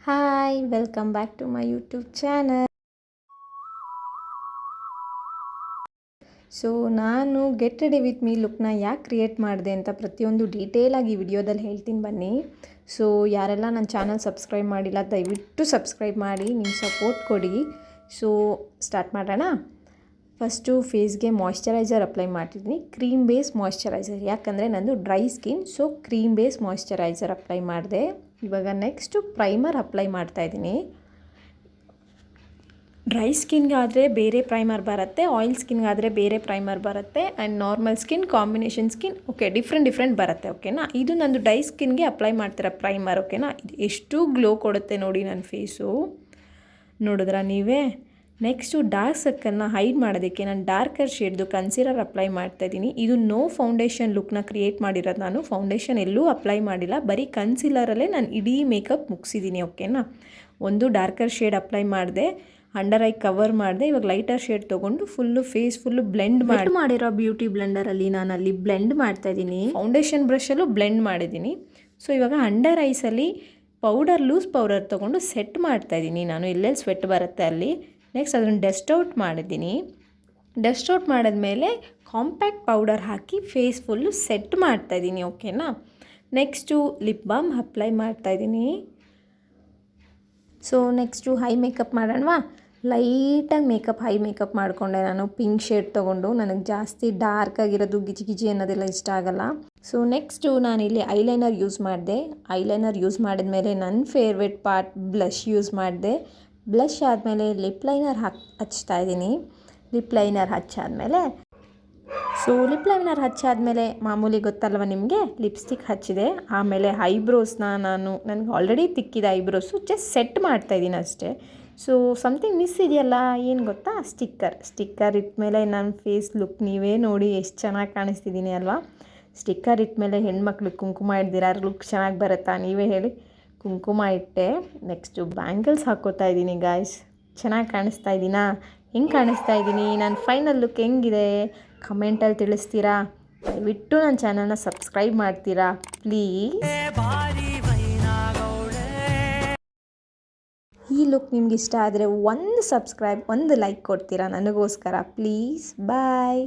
Hi welcome back to my YouTube channel. So ನಾನು get ready with me ಲುಕ್ನ ಯಾಕೆ create ಮಾಡಿದೆ ಅಂತ ಪ್ರತಿಯೊಂದು ಡೀಟೇಲಾಗಿ ಈ ವಿಡಿಯೋದಲ್ಲಿ ಹೇಳ್ತೀನಿ ಬನ್ನಿ. ಸೊ ಯಾರೆಲ್ಲ ನನ್ನ ಚಾನಲ್ ಸಬ್ಸ್ಕ್ರೈಬ್ ಮಾಡಿಲ್ಲ ದಯವಿಟ್ಟು ಸಬ್ಸ್ಕ್ರೈಬ್ ಮಾಡಿ, ನಿಮ್ಮ ಸಪೋರ್ಟ್ ಕೊಡಿ. ಸೊ ಸ್ಟಾರ್ಟ್ ಮಾಡೋಣ. ಫಸ್ಟು ಫೇಸ್ಗೆ ಮಾಯ್ಶ್ಚರೈಸರ್ ಅಪ್ಲೈ ಮಾಡ್ತಿದ್ದೀನಿ, ಕ್ರೀಮ್ ಬೇಸ್ ಮಾಯ್ಶ್ಚರೈಸರ್, ಯಾಕಂದರೆ ನಂದು dry skin. So cream base moisturiser apply ಮಾಡಿದೆ. ಇವಾಗ ನೆಕ್ಸ್ಟು ಪ್ರೈಮರ್ ಅಪ್ಲೈ ಮಾಡ್ತಾಯಿದ್ದೀನಿ. ಡ್ರೈ ಸ್ಕಿನ್ಗಾದರೆ ಬೇರೆ ಪ್ರೈಮರ್ ಬರುತ್ತೆ, ಆಯಿಲ್ ಸ್ಕಿನ್ಗಾದರೆ ಬೇರೆ ಪ್ರೈಮರ್ ಬರುತ್ತೆ, and normal skin, combination skin different ಬರುತ್ತೆ. ಓಕೆನಾ, ಇದು ನಂದು ಡ್ರೈ ಸ್ಕಿನ್ಗೆ ಅಪ್ಲೈ ಮಾಡ್ತಿರೋ ಪ್ರೈಮರ್. ಓಕೆನಾ, ಇದು ಎಷ್ಟು ಗ್ಲೋ ಕೊಡುತ್ತೆ ನೋಡಿ ನನ್ನ ಫೇಸು, ನೋಡಿದ್ರಾ ನೀವೇ. ನೆಕ್ಸ್ಟು ಡಾರ್ಕ್ ಸರ್ಕಲ್ನ ಹೈಡ್ ಮಾಡೋದಕ್ಕೆ ನಾನು ಡಾರ್ಕರ್ ಶೇಡ್ದು ಕನ್ಸೀಲರ್ ಅಪ್ಲೈ ಮಾಡ್ತಾಯಿದ್ದೀನಿ. ಇದು ನೋ ಫೌಂಡೇಶನ್ ಲುಕ್ನ ಕ್ರಿಯೇಟ್ ಮಾಡಿರೋದು. ನಾನು ಫೌಂಡೇಶನ್ ಎಲ್ಲೂ ಅಪ್ಲೈ ಮಾಡಿಲ್ಲ, ಬರೀ ಕನ್ಸೀಲರಲ್ಲೇ ನಾನು ಇಡೀ ಮೇಕಪ್ ಮುಗಿಸಿದ್ದೀನಿ. ಓಕೆನಾ, ಒಂದು ಡಾರ್ಕರ್ ಶೇಡ್ ಅಪ್ಲೈ ಮಾಡಿದೆ, ಅಂಡರ್ ಐ ಕವರ್ ಮಾಡಿದೆ. ಇವಾಗ ಲೈಟರ್ ಶೇಡ್ ತೊಗೊಂಡು ಫೇಸ್ ಫುಲ್ಲು ಬ್ಲೆಂಡ್ ಮಾಡಿರೋ ಬ್ಯೂಟಿ ಬ್ಲೆಂಡರಲ್ಲಿ ನಾನು ಅಲ್ಲಿ ಬ್ಲೆಂಡ್ ಮಾಡ್ತಾಯಿದ್ದೀನಿ. ಫೌಂಡೇಶನ್ ಬ್ರಷಲ್ಲೂ ಬ್ಲೆಂಡ್ ಮಾಡಿದ್ದೀನಿ. ಸೊ ಇವಾಗ ಅಂಡರ್ ಐಸಲ್ಲಿ ಲೂಸ್ ಪೌಡರ್ ತೊಗೊಂಡು ಸೆಟ್ ಮಾಡ್ತಾಯಿದ್ದೀನಿ ನಾನು, ಎಲ್ಲೆಲ್ಲಿ ಸ್ವೆಟ್ ಬರುತ್ತೆ ಅಲ್ಲಿ. ನೆಕ್ಸ್ಟ್ ಅದನ್ನು ಡಸ್ಟ್ ಔಟ್ ಮಾಡಿದ್ದೀನಿ. ಡಸ್ಟ್ ಔಟ್ ಮಾಡಿದ್ಮೇಲೆ ಕಾಂಪ್ಯಾಕ್ಟ್ ಪೌಡರ್ ಹಾಕಿ ಫೇಸ್ ಫುಲ್ಲು ಸೆಟ್ ಮಾಡ್ತಾಯಿದ್ದೀನಿ. ಓಕೆನಾ, ನೆಕ್ಸ್ಟು ಲಿಪ್ ಬಾಮ್ ಅಪ್ಲೈ ಮಾಡ್ತಾಯಿದ್ದೀನಿ. So next eye makeup ಮಾಡೋಣವಾ. ಲೈಟಾಗಿ ಹೈ ಮೇಕಪ್ ಮಾಡಿಕೊಂಡೆ ನಾನು, ಪಿಂಕ್ ಶೇಡ್ ತೊಗೊಂಡು. ನನಗೆ ಜಾಸ್ತಿ ಡಾರ್ಕ್ ಆಗಿರೋದು ಗಿಜಿ ಅನ್ನೋದೆಲ್ಲ ಇಷ್ಟ ಆಗಲ್ಲ. ಸೊ ನೆಕ್ಸ್ಟು ನಾನಿಲ್ಲಿ ಐಲೈನರ್ ಯೂಸ್ ಮಾಡಿದೆ. ಐಲೈನರ್ ಯೂಸ್ ಮಾಡಿದ್ಮೇಲೆ ನನ್ನ ಫೇವ್ರೆಟ್ ಪಾರ್ಟ್ ಬ್ಲಷ್ ಯೂಸ್ ಮಾಡಿದೆ. ಬ್ಲಷ್ ಆದಮೇಲೆ ಲಿಪ್ ಲೈನರ್ ಹಚ್ತಾ ಇದ್ದೀನಿ. ಲಿಪ್ ಲೈನರ್ ಹಚ್ಚಾದಮೇಲೆ ಮಾಮೂಲಿ ಗೊತ್ತಲ್ವ ನಿಮಗೆ, ಲಿಪ್ಸ್ಟಿಕ್ ಹಚ್ಚಿದೆ. ಆಮೇಲೆ ಐಬ್ರೋಸ್ನ ನನಗೆ ಆಲ್ರೆಡಿ ತಿಕ್ಕಿದ ಐಬ್ರೋಸು ಜಸ್ಟ್ ಸೆಟ್ ಮಾಡ್ತಾಯಿದ್ದೀನಿ ಅಷ್ಟೇ. ಸೊ ಸಮಥಿಂಗ್ ಮಿಸ್ ಇದೆಯಲ್ಲ, ಏನು ಗೊತ್ತಾ, ಸ್ಟಿಕ್ಕರ್ ಇಟ್ಮೇಲೆ ನನ್ನ ಫೇಸ್ ಲುಕ್ ನೀವೇ ನೋಡಿ ಎಷ್ಟು ಚೆನ್ನಾಗಿ ಕಾಣಿಸ್ತಿದ್ದೀನಿ ಅಲ್ವಾ. ಸ್ಟಿಕ್ಕರ್ ಇಟ್ಮೇಲೆ ಹೆಣ್ಮಕ್ಳು ಕುಂಕುಮ ಇಡ್ದಿರ ಲುಕ್ ಚೆನ್ನಾಗಿ ಬರುತ್ತಾ ನೀವೇ ಹೇಳಿ. ಕುಂಕುಮ ಇಟ್ಟೆ. ನೆಕ್ಸ್ಟು ಬ್ಯಾಂಗಲ್ಸ್ ಹಾಕ್ಕೋತಾ ಇದ್ದೀನಿ ಗಾಯ್ಸ್. ಚೆನ್ನಾಗಿ ಕಾಣಿಸ್ತಾ ಇದ್ದೀನಾ? ಹೆಂಗೆ ಕಾಣಿಸ್ತಾ ಇದ್ದೀನಿ, ನನ್ನ ಫೈನಲ್ ಲುಕ್ ಹೆಂಗಿದೆ ಕಮೆಂಟಲ್ಲಿ ತಿಳಿಸ್ತೀರಾ? ದಯವಿಟ್ಟು ನನ್ನ ಚಾನಲ್ನ ಸಬ್ಸ್ಕ್ರೈಬ್ ಮಾಡ್ತೀರಾ ಪ್ಲೀಸ್. ಈ ಲುಕ್ ನಿಮ್ಗೆ ಇಷ್ಟ ಆದರೆ ಒಂದು ಸಬ್ಸ್ಕ್ರೈಬ್, ಒಂದು ಲೈಕ್ ಕೊಡ್ತೀರಾ ನನಗೋಸ್ಕರ ಪ್ಲೀಸ್. ಬಾಯ್.